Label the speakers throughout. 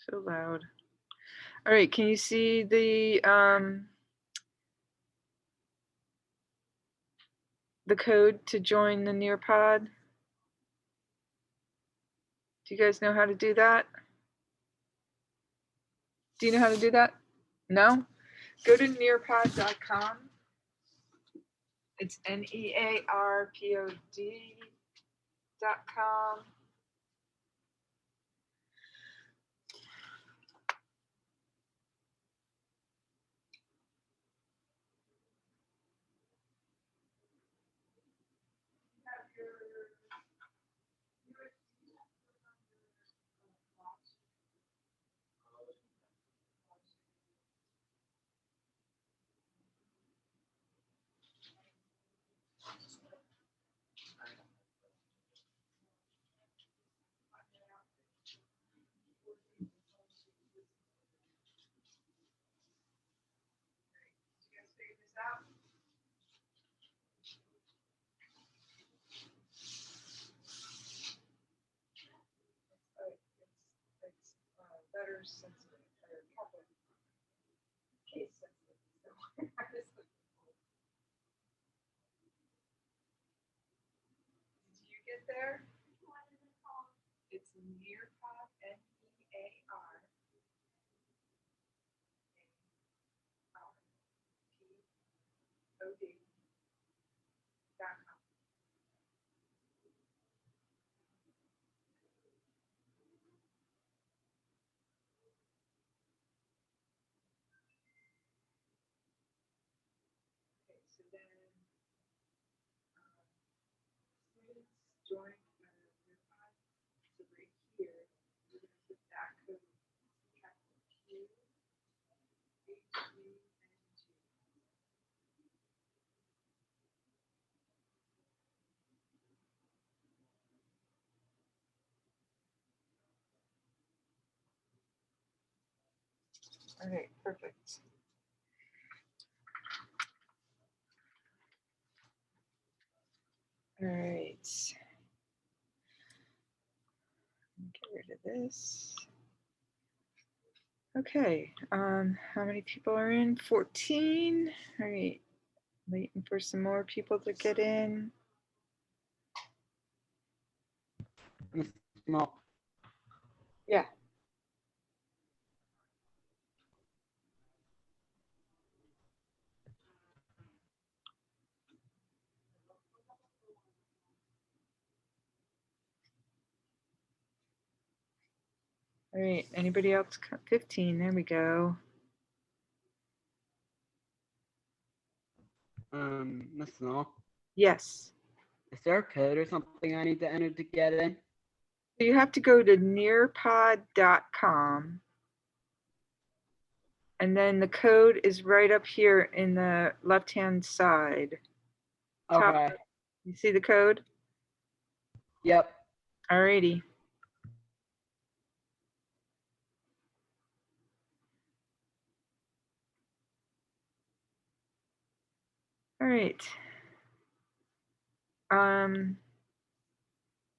Speaker 1: So loud. All right, can you see the code to join the PEARPOD? Do you guys know how to do that? Do you know how to do that? No? Go to nearpod.com. It's NEARPOD.com. Better sensitive or couple case sensitive. Did you get there? It's NEARPOD, NEARPOD.com. Okay, so then students join NEARPOD. So right here, we're going to put that code, capital Q, H, U, and G. All right, perfect. All right. Get rid of this. Okay, how many people are in? 14. All right, waiting for some more people to get in. Yeah. All right, anybody else? 15, there we go.
Speaker 2: Miss Small,
Speaker 1: Yes.
Speaker 2: is there a code or something I need to enter to get in?
Speaker 1: So you have to go to nearpod.com. And then the code is right up here in the left-hand side.
Speaker 2: Okay.
Speaker 1: Top, you see the code?
Speaker 2: Yep.
Speaker 1: All righty. All right.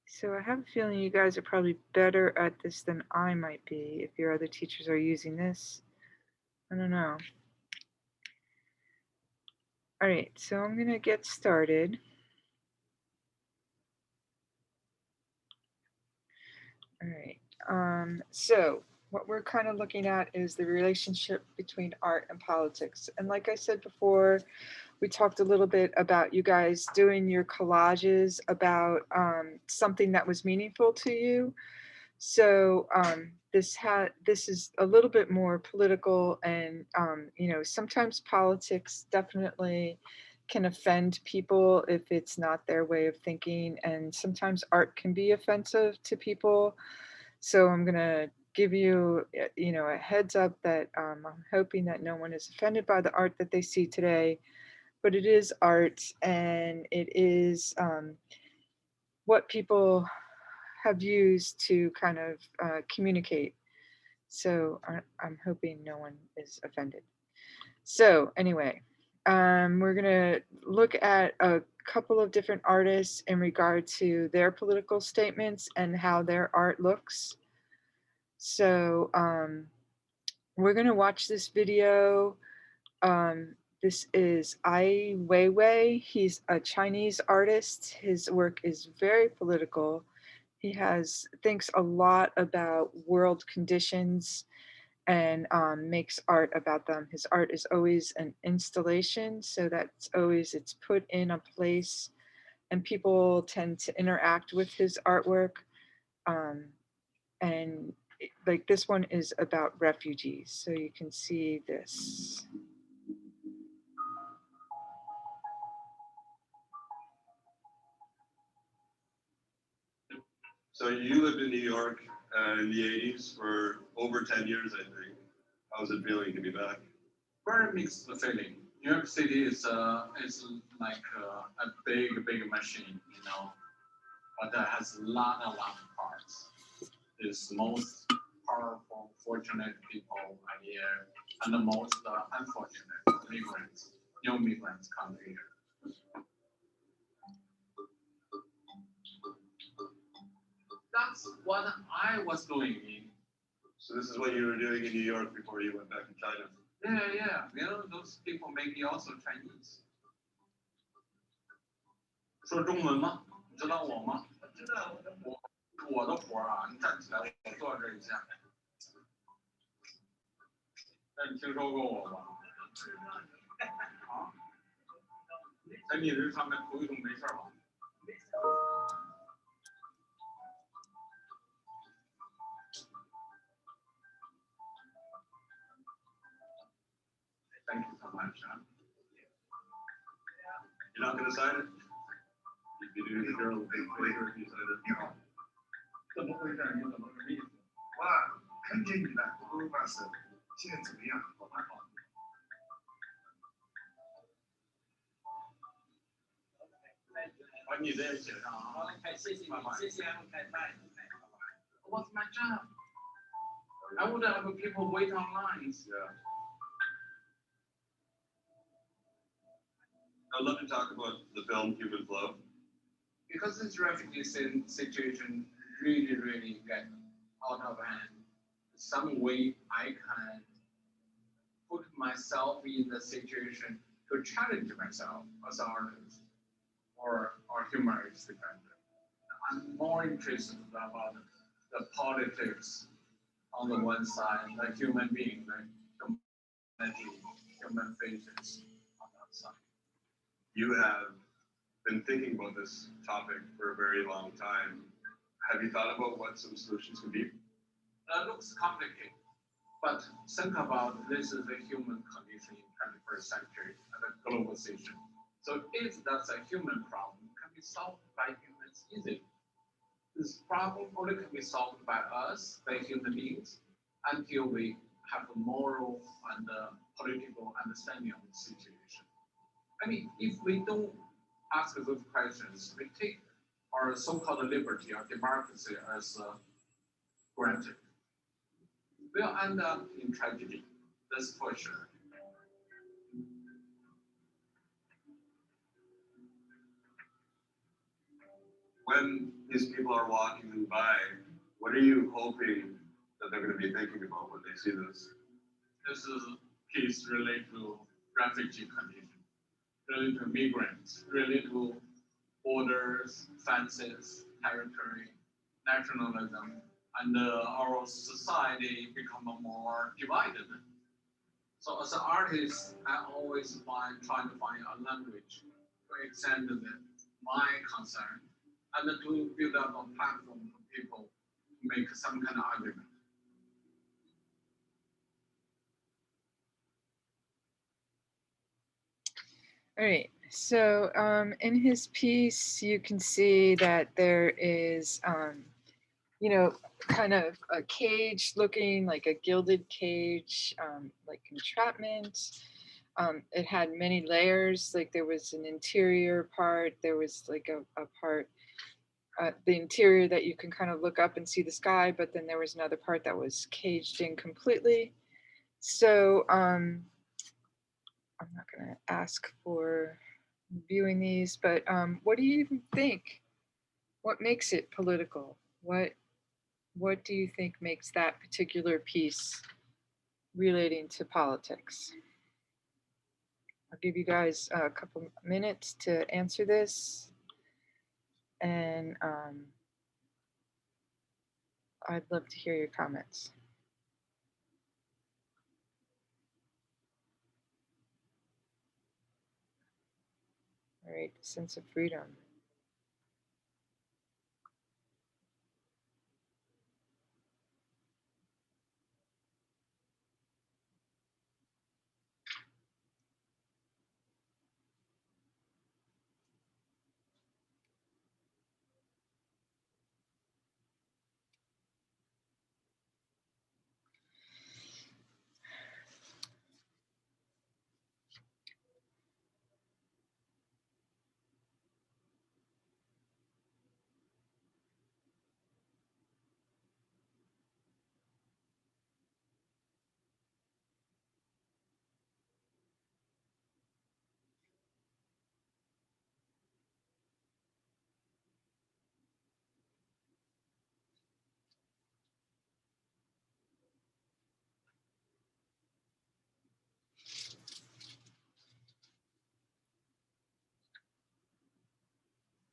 Speaker 1: So I have a feeling you guys are probably better at this than I might be if your other teachers are using this. I don't know. All right, so I'm going to get started. All right, so what we're kind of looking at is the relationship between art and politics. And like I said before, we talked a little bit about you guys doing your collages about something that was meaningful to you. So this is a little bit more political, and you know, sometimes politics definitely can offend people if it's not their way of thinking, and sometimes art can be offensive to people. So I'm gonna give you, you know, a heads up that I'm hoping that no one is offended by the art that they see today, but it is art, and it is what people have used to kind of communicate. So I'm hoping no one is offended. So anyway, we're gonna look at a couple of different artists in regard to their political statements and how their art looks. So we're going to watch this video. This is Ai Weiwei. He's a Chinese artist. His work is very political. He thinks a lot about world conditions and makes art about them. His art is always an installation, so it's put in a place, and people tend to interact with his artwork. Um, and like this one is about refugees, so you can see this.
Speaker 3: So you lived in New York in the 80s for over 10 years, I think. How's it feeling to be back?
Speaker 4: Very mixed feeling. New York City is like a big machine, but it has a lot of parts. It's most powerful, fortunate people are here, and the most unfortunate migrants, new migrants come here. That's what I was doing.
Speaker 3: So this is what you were doing in New York before you went back to China?
Speaker 4: Yeah. Those people may be also Chinese. 说中文吗？你知道我吗？知道。我的活啊，你站起来，我坐这一下。那你听说过我吗？啊？在你这上面涂一涂没事吧？没事。Thank you so much.
Speaker 3: You're not going to sign it? You'd be doing the girl a big favor if you signed it.
Speaker 4: 怎么回事？你怎么个意思？
Speaker 5: 哇，看见你了，不会发生。现在怎么样？好吗？好。
Speaker 4: 把你的也写上啊。谢谢你，谢谢。What's my job? I would have people wait online.
Speaker 3: Yeah. I'd love to talk about the film Human Flow.
Speaker 4: Because this refugee situation really get out of hand. Some way I can put myself in the situation to challenge myself as an artist or human rights defender. I'm more interested about the politics on the one side, the human being, the humanity, human faces on that side.
Speaker 3: You have been thinking about this topic for a very long time. Have you thought about what some solutions could be?
Speaker 4: It looks complicated, but think about this is the human condition in 21st century and the globalization. So if that's a human problem, it can be solved by humans easily. This problem only can be solved by us, by human beings, until we have a moral and political understanding of the situation. I mean, if we don't ask those questions, we take our so-called liberty or democracy as granted, we'll end up in tragedy. That's for sure.
Speaker 3: When these people are walking by, what are you hoping that they're going to be thinking about when they see this?
Speaker 4: This is piece related to refugee condition, related to migrants, related to borders, fences, territory, nationalism, and our society become more divided. So as an artist, I always trying to find a language to extend my concern and to build up a platform for people to make some kind of argument.
Speaker 1: All right, so in his piece, you can see that there is, kind of a cage looking like a gilded cage, like entrapment. It had many layers, like there was an interior part, there was like a part, the interior that you can kind of look up and see the sky, but then there was another part that was caged in completely. So I'm not going to ask for viewing these, but what do you even think? What makes it political? What what do you think makes that particular piece relating to politics? I'll give you guys a couple minutes to answer this, and I'd love to hear your comments. All right, the sense of freedom.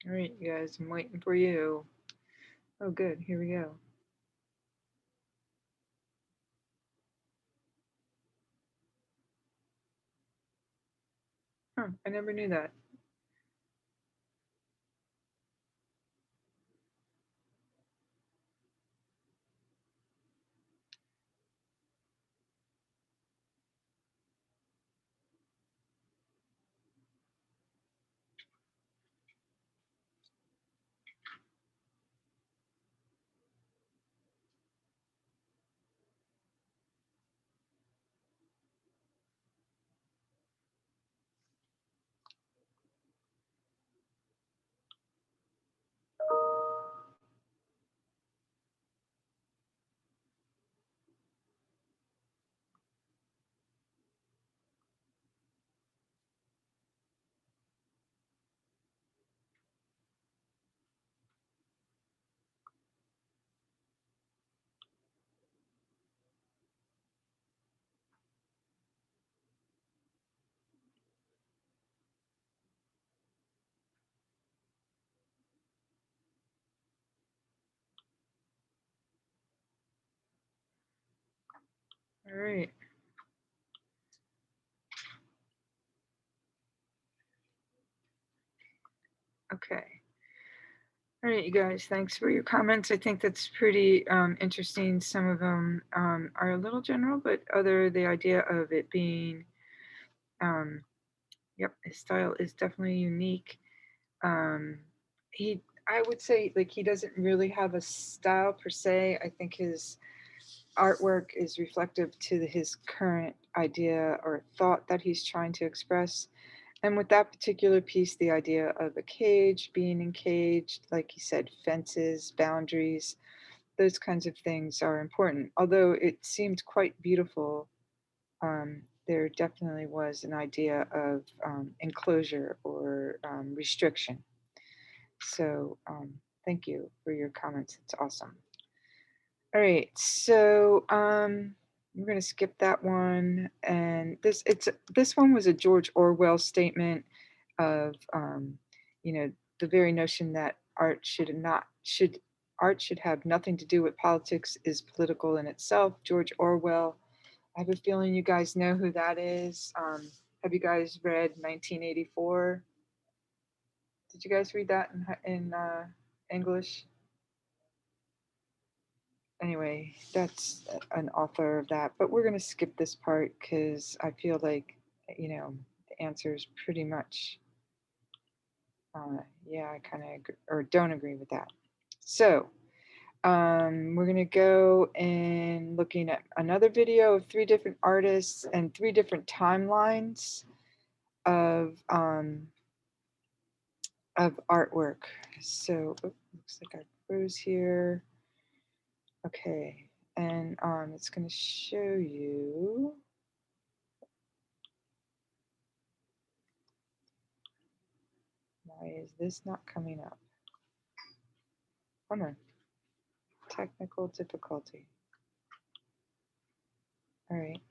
Speaker 1: All right, you guys, I'm waiting for you. Oh, good. Here we go. Huh, I never knew that. All right. Okay. All right, you guys, thanks for your comments. I think that's pretty interesting. Some of them are a little general, but the idea of it being, yep, his style is definitely unique. I would say, like, he doesn't really have a style per se. I think his artwork is reflective to his current idea or thought that he's trying to express. And with that particular piece, the idea of a cage, being encaged, like he said, fences, boundaries, those kinds of things are important. Although it seemed quite beautiful, there definitely was an idea of enclosure or restriction. So thank you for your comments. It's awesome. All right, so we're going to skip that one. And this one was a George Orwell statement of the very notion that art should have nothing to do with politics is political in itself. George Orwell. I have a feeling you guys know who that is. Have you guys read 1984? Did you guys read that in English? Anyway, that's an author of that, but we're going to skip this part because I feel like, the answer is pretty much, yeah, I kind of or don't agree with that. So we're going to go and looking at another video of 3 different artists and 3 different timelines of artwork. So looks like I froze here. Okay, and it's going to show you. Why is this not coming up? Come on. technical difficulty. All right.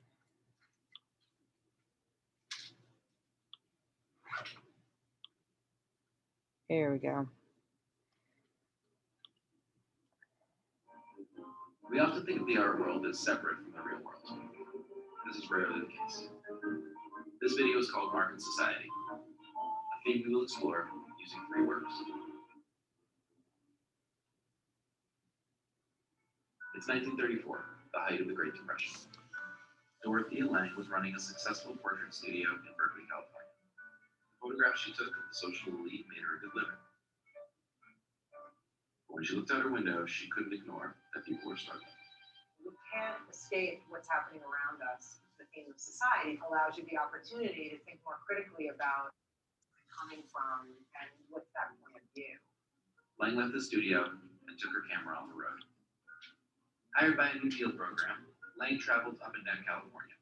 Speaker 1: Here we go.
Speaker 6: We often think of the art world as separate from the real world. This is rarely the case. This video is called Art and Society, a theme we will explore using 3 words. It's 1934, the height of the Great Depression. Dorothea Lange was running a successful portrait studio in Berkeley, California. The photographs she took of the social elite made her a good living. But when she looked out her window, she couldn't ignore that people were struggling.
Speaker 7: You can't escape what's happening around us. The theme of society allows you the opportunity to think more critically about where you're coming from and what's that point of view.
Speaker 6: Lange left the studio and took her camera on the road. Hired by a New Deal program, Lange traveled up and down California.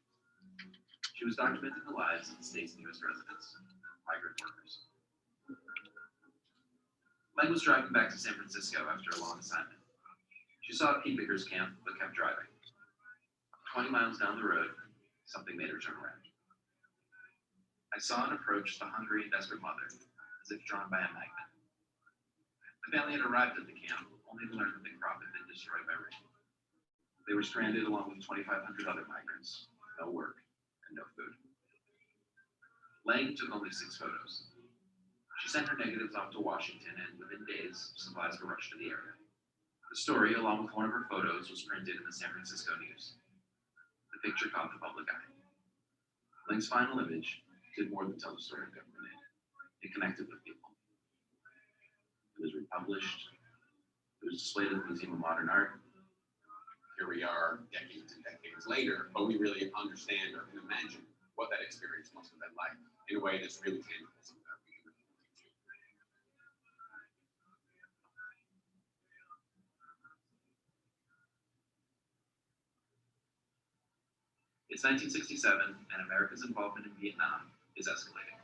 Speaker 6: She was documenting the lives of the state's newest residents, migrant workers. Lange was driving back to San Francisco after a long assignment. She saw a pea pickers camp, but kept driving. 20 miles down the road, something made her turn around. I saw and approached the hungry and desperate mother, as if drawn by a magnet. The family had arrived at the camp, only to learn that the crop had been destroyed by rain. They were stranded along with 2,500 other migrants, no work and no food. Lange took only 6 photos. She sent her negatives off to Washington, and within days, supplies were rushed to the area. The story, along with one of her photos, was printed in the San Francisco News. The picture caught the public eye. Lange's final image did more than tell the story of government aid. It connected with people. It was republished. It was displayed at the Museum of Modern Art.
Speaker 8: Here we are decades and decades later, but we really understand or can imagine what that experience must have been like in a way that's really tangible, something that we can relate to.
Speaker 6: It's 1967, and America's involvement in Vietnam is escalating.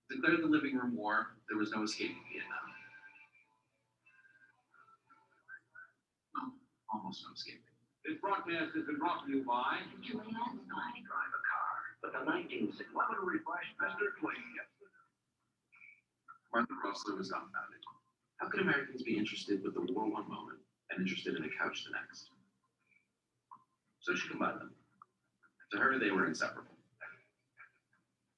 Speaker 6: Declared the living room war, there was no escaping Vietnam. Almost no escaping.
Speaker 4: This broadcast has been brought to you by
Speaker 5: Julianne, I drive a car, but the 1960s, what would refresh Mr. Clean?
Speaker 6: Martha Rosler was dumbfounded. How could Americans be interested with the war one moment and interested in a couch the next? So she combined them. To her, they were inseparable.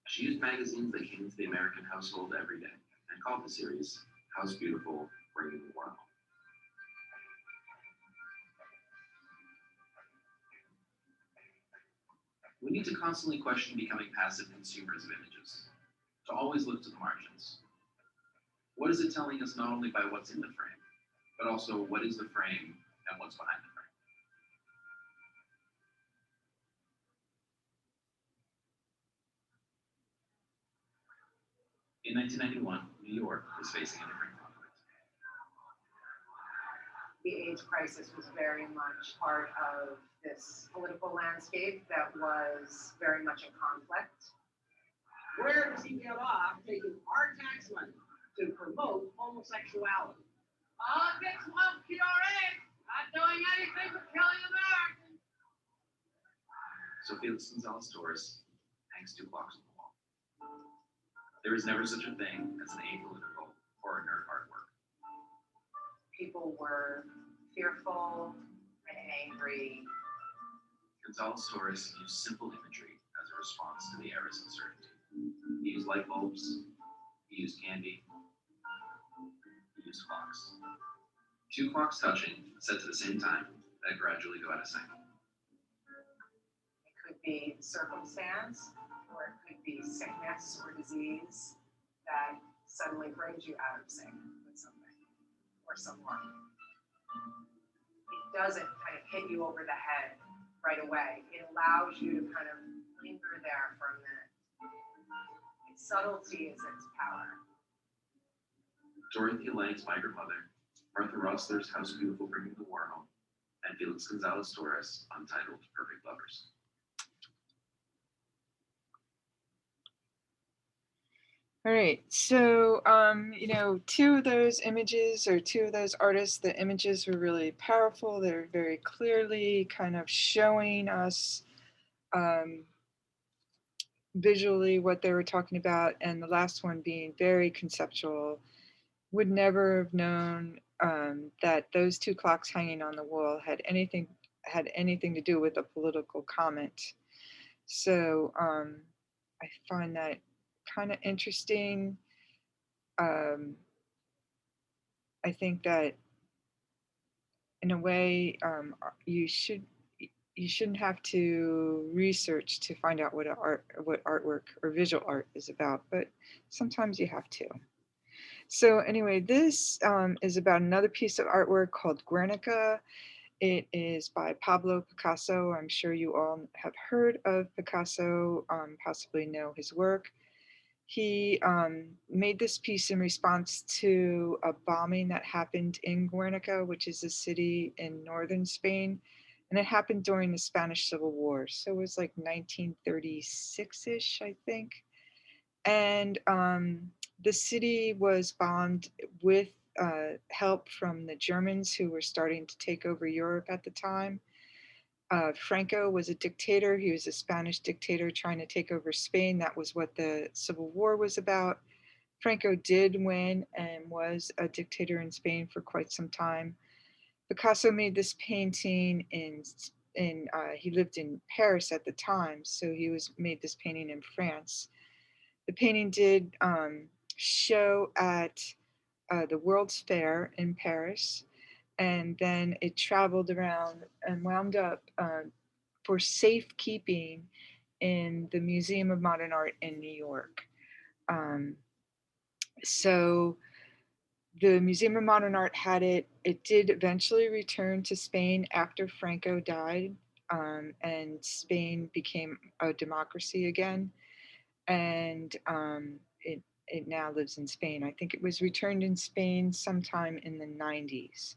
Speaker 6: She used magazines that came into the American household every day and called the series House Beautiful, Bringing the War Home. We need to constantly question becoming passive consumers of images, to always look to the margins. What is it telling us not only by what's in the frame, but also what is the frame and what's behind the frame? In 1991, New York was facing a different conflict.
Speaker 7: The AIDS crisis was very much part of this political landscape that was very much in conflict.
Speaker 9: Where does he get off taking our tax money to promote homosexuality? Politics won't cure AIDS. Not doing anything but killing Americans.
Speaker 6: So Felix Gonzalez Torres hangs 2 clocks on the wall. There is never such a thing as an apolitical or inert artwork.
Speaker 7: People were fearful and angry.
Speaker 6: Gonzalez Torres used simple imagery as a response to the era's uncertainty. He used light bulbs, he used candy, he used clocks. 2 clocks touching, set to the same time, that gradually go out of sync.
Speaker 7: It could be circumstance, or it could be sickness or disease that suddenly brings you out of sync with something or someone. It doesn't kind of hit you over the head right away. It allows you to kind of linger there for a minute. Its subtlety is its power.
Speaker 6: Dorothea Lange's Migrant Mother, Martha Rosler's House Beautiful, Bringing the War Home, and Felix Gonzalez Torres' untitled Perfect Lovers.
Speaker 1: All right, so you know, two of those images or two of those artists, the images were really powerful. They're very clearly kind of showing us um, visually what they were talking about, and the last one being very conceptual. Would never have known that those two clocks hanging on the wall had anything to do with a political comment. So I find that kind of interesting. Um, I think that in a way you shouldn't have to research to find out what artwork or visual art is about, but sometimes you have to. So anyway, this is about another piece of artwork called Guernica. It is by Pablo Picasso. I'm sure you all have heard of Picasso, possibly know his work. He made this piece in response to a bombing that happened in Guernica, which is a city in northern Spain. And it happened during the Spanish Civil War. So it was like 1936-ish, I think. And the city was bombed with help from the Germans who were starting to take over Europe at the time. Franco was a dictator. He was a Spanish dictator trying to take over Spain. That was what the Civil War was about. Franco did win and was a dictator in Spain for quite some time. Picasso made this painting he lived in Paris at the time, so he was made this painting in France. The painting did show at the World's Fair in Paris, and then it traveled around and wound up for safekeeping in the Museum of Modern Art in New York. Um, so the Museum of Modern Art had it. It did eventually return to Spain after Franco died, and Spain became a democracy again. And it now lives in Spain. I think it was returned in Spain sometime in the 90s.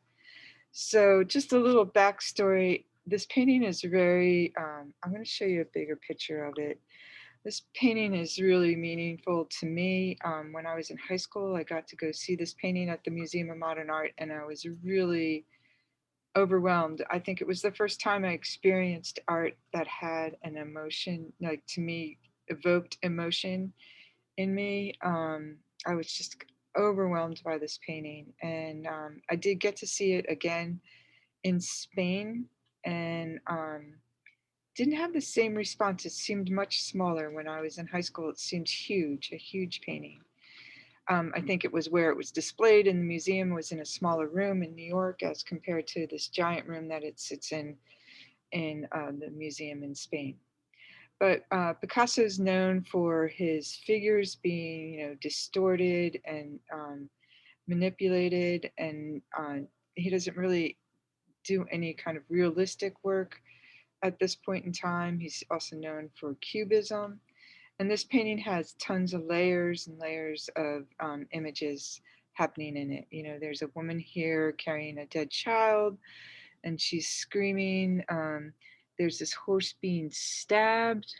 Speaker 1: So just a little backstory. This painting is very, I'm going to show you a bigger picture of it. This painting is really meaningful to me. When I was in high school, I got to go see this painting at the Museum of Modern Art, and I was really overwhelmed. I think it was the first time I experienced art that had an emotion, like to me, evoked emotion in me. I was just overwhelmed by this painting, and I did get to see it again in Spain, and didn't have the same response. It seemed much smaller when I was in high school. It seemed huge, a huge painting. I think it was where it was displayed in the museum was in a smaller room in New York as compared to this giant room that it sits in the museum in Spain. But Picasso is known for his figures being, you know, distorted and manipulated, and he doesn't really do any kind of realistic work at this point in time. He's also known for Cubism. And this painting has tons of layers and layers of images happening in it. You know, there's a woman here carrying a dead child and she's screaming. There's this horse being stabbed.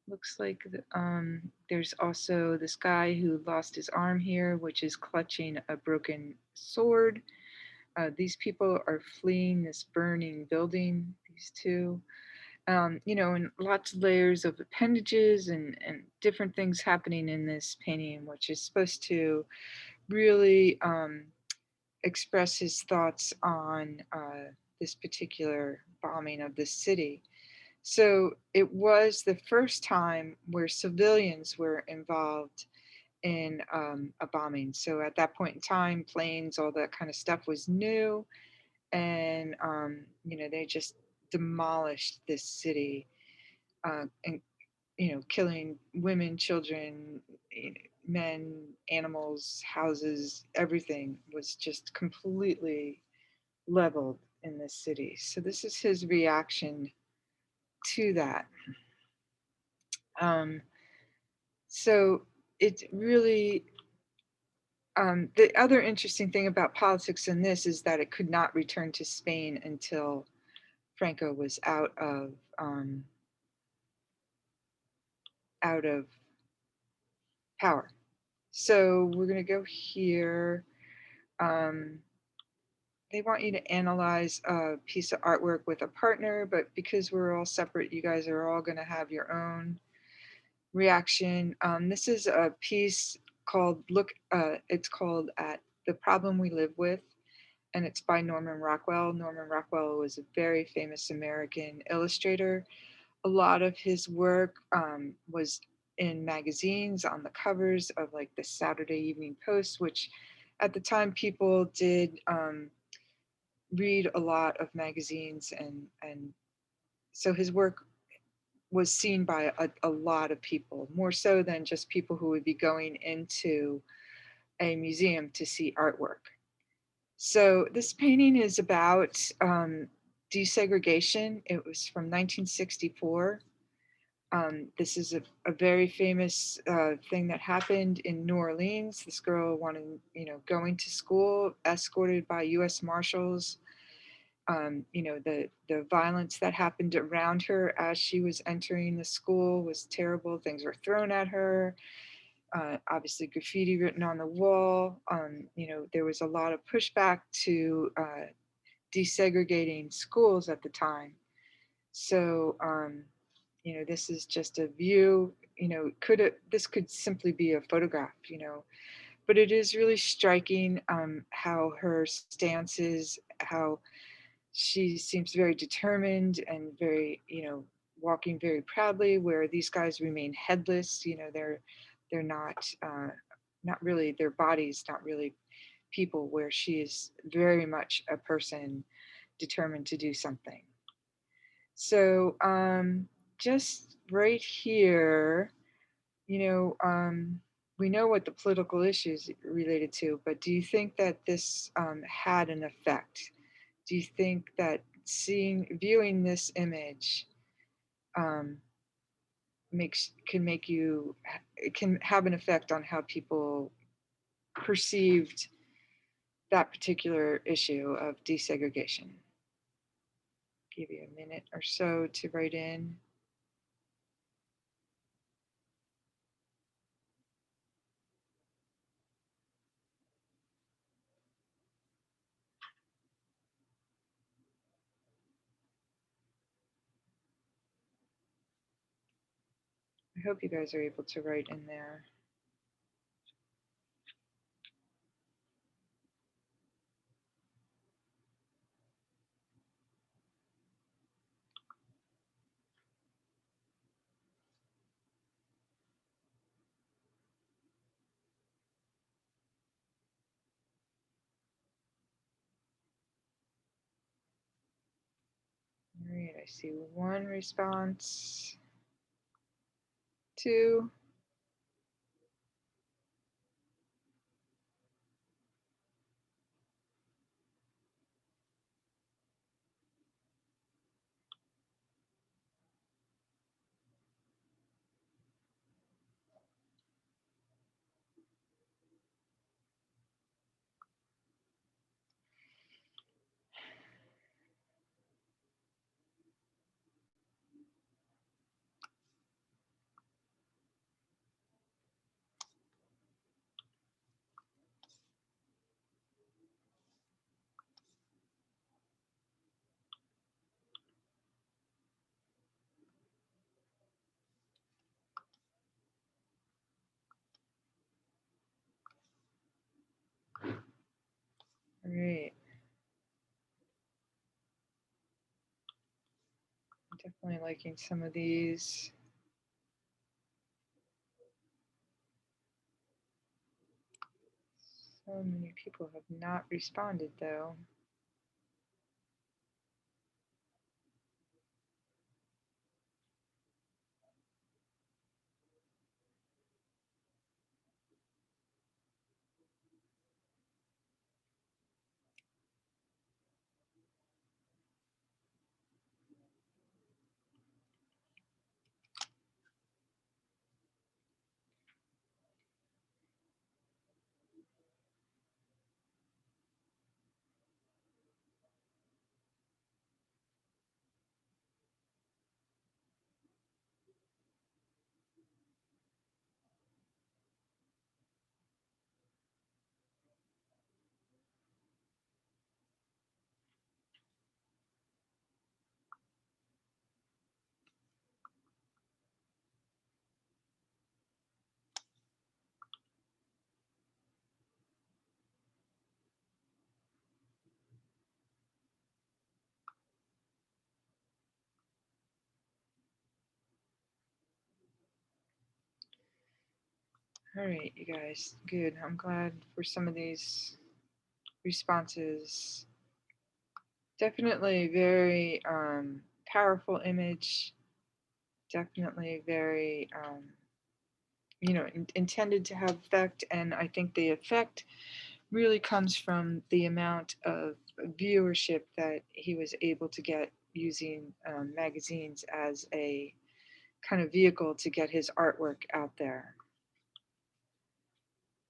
Speaker 1: Looks like there's also this guy who lost his arm here, which is clutching a broken sword. These people are fleeing this burning building, these two. You know, and lots of layers of appendages and different things happening in this painting, which is supposed to really express his thoughts on this particular bombing of this city. So it was the first time where civilians were involved in a bombing. So at that point in time, planes, all that kind of stuff was new, and you know, they just demolished this city, and you know, killing women, children, men, animals, houses, everything was just completely leveled in this city. So this is his reaction to that. Um, so it really, the other interesting thing about politics in this is that it could not return to Spain until Franco was out of power. So we're going to go here. Um, they want you to analyze a piece of artwork with a partner, but because we're all separate, you guys are all going to have your own reaction. This is a piece called it's called At the Problem We Live With, and it's by Norman Rockwell. Norman Rockwell was a very famous American illustrator. A lot of his work was in magazines on the covers of like the Saturday Evening Post, which at the time people did read a lot of magazines, and so his work was seen by a lot of people, more so than just people who would be going into a museum to see artwork. So this painting is about desegregation. It was from 1964. This is a very famous thing that happened in New Orleans. This girl wanted, going to school, escorted by U.S. Marshals. The violence that happened around her as she was entering the school was terrible. Things were thrown at her. Obviously, graffiti written on the wall. There was a lot of pushback to desegregating schools at the time. So, this is just a view. This could simply be a photograph. But it is really striking how her stance is, how she seems very determined and very, walking very proudly, where these guys remain headless. They're not really, their bodies not really people, where she is very much a person determined to do something. So just right here, we know what the political issues related to, but do you think that this had an effect? Do you think that viewing this image um, can have an effect on how people perceived that particular issue of desegregation? Give you a minute or so to write in. I hope you guys are able to write in there. All right, I see one response, two. All right. I'm definitely liking some of these. So many people have not responded though. All right, you guys, good. I'm glad for some of these responses. Definitely very powerful image. Definitely very, intended to have effect. And I think the effect really comes from the amount of viewership that he was able to get using magazines as a kind of vehicle to get his artwork out there.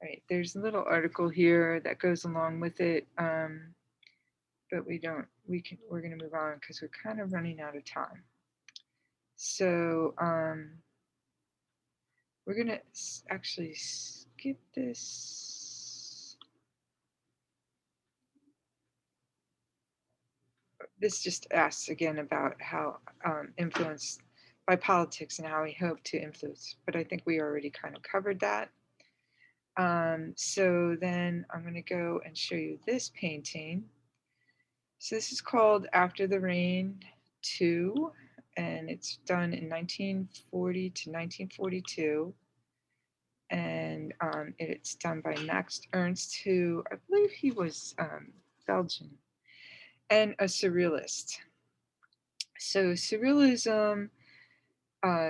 Speaker 1: Right, there's a little article here that goes along with it, but we're going to move on because we're kind of running out of time. So we're going to actually skip this. This just asks again about how influenced by politics and how he hoped to influence, but I think we already kind of covered that. So then I'm going to go and show you this painting. So this is called After the Rain 2, and it's done in 1940 to 1942. And it's done by Max Ernst, who I believe he was Belgian, and a surrealist. So surrealism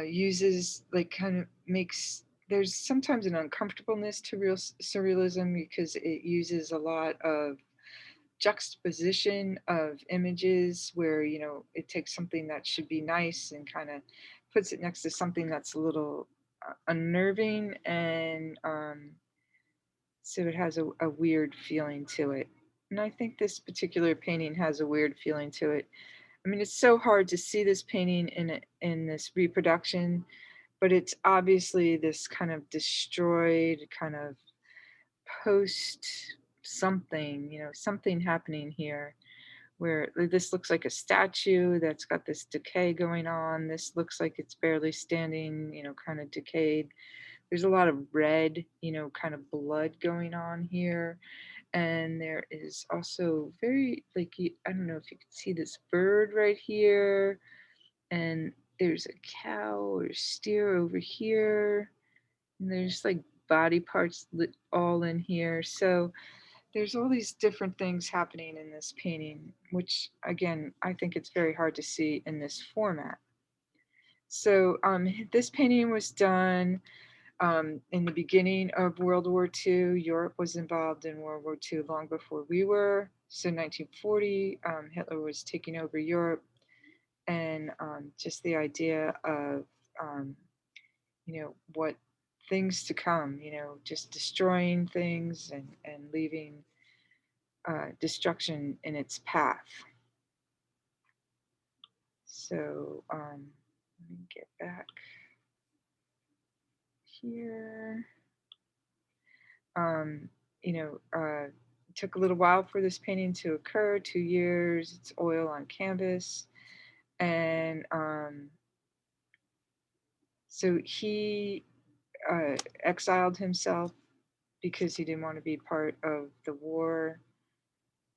Speaker 1: uses, like, kind of makes, there's sometimes an uncomfortableness to real surrealism because it uses a lot of juxtaposition of images where, it takes something that should be nice and kind of puts it next to something that's a little unnerving, and so it has a weird feeling to it. And I think this particular painting has a weird feeling to it. I mean, it's so hard to see this painting in this reproduction, but it's obviously this kind of destroyed, kind of post something, something happening here, where this looks like a statue that's got this decay going on. This looks like it's barely standing, kind of decayed. There's a lot of red, kind of blood going on here. And there is also very, like, I don't know if you can see this bird right here. And there's a cow or steer over here. And there's like body parts all in here. So there's all these different things happening in this painting, which again, I think it's very hard to see in this format. So this painting was done in the beginning of World War II. Europe was involved in World War II long before we were. So 1940, Hitler was taking over Europe, and just the idea of, what things to come, just destroying things and leaving destruction in its path. So let me get back here. It took a little while for this painting to occur, 2 years. It's oil on canvas. And so he exiled himself because he didn't want to be part of the war.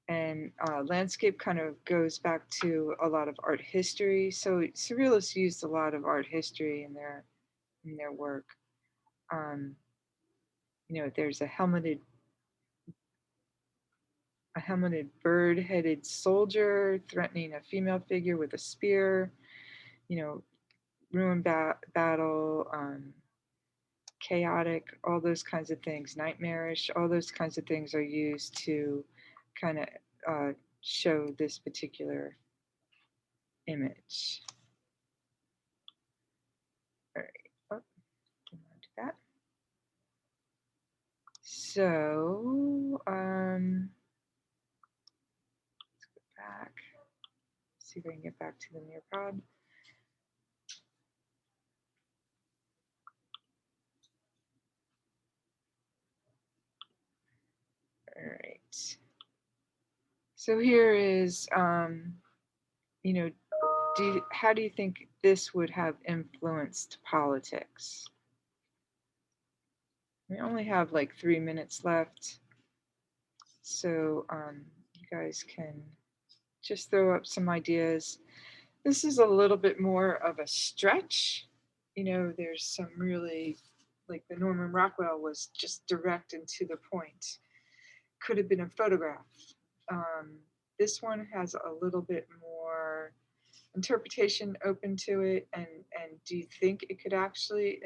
Speaker 1: And landscape kind of goes back to a lot of art history. So surrealists used a lot of art history in their work. There's a helmeted bird-headed soldier threatening a female figure with a spear. Ruin battle, chaotic, all those kinds of things, nightmarish, all those kinds of things are used to kind of show this particular image. All right, didn't want to do that. So let's go back, see if I can get back to the PEARPOD. All right. So here is, how do you think this would have influenced politics? We only have like 3 minutes left, so you guys can just throw up some ideas. This is a little bit more of a stretch. There's some really like the Norman Rockwell was just direct and to the point. Could have been a photograph. This one has a little bit more interpretation open to it, and do you think it could actually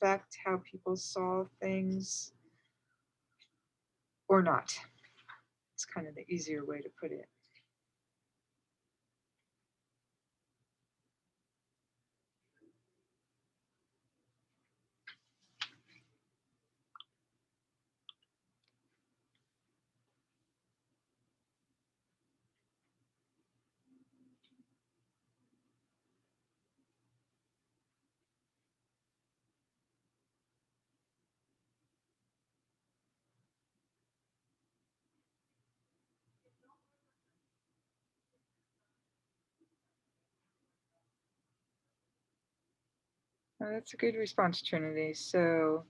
Speaker 1: affect how people saw things or not? It's kind of the easier way to put it. Oh, that's a good response, Trinity. So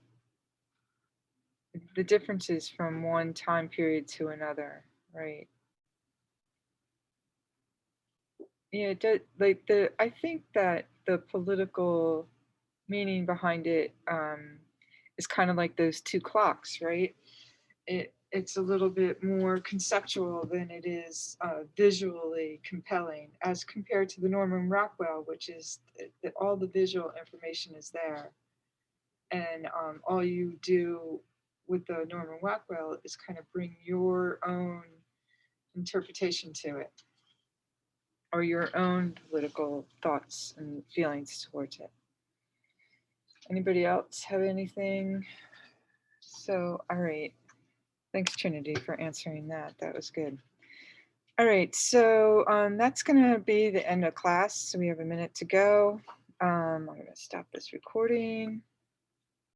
Speaker 1: the differences from one time period to another, right? Yeah, like I think that the political meaning behind it is kind of like those two clocks, right? It's a little bit more conceptual than it is visually compelling, as compared to the Norman Rockwell, which is that all the visual information is there, and all you do with the Norman Rockwell is kind of bring your own interpretation to it, or your own political thoughts and feelings towards it. Anybody else have anything? So, all right. Thanks, Trinity, for answering that. That was good. All right, so that's going to be the end of class. So we have a minute to go. I'm going to stop this recording.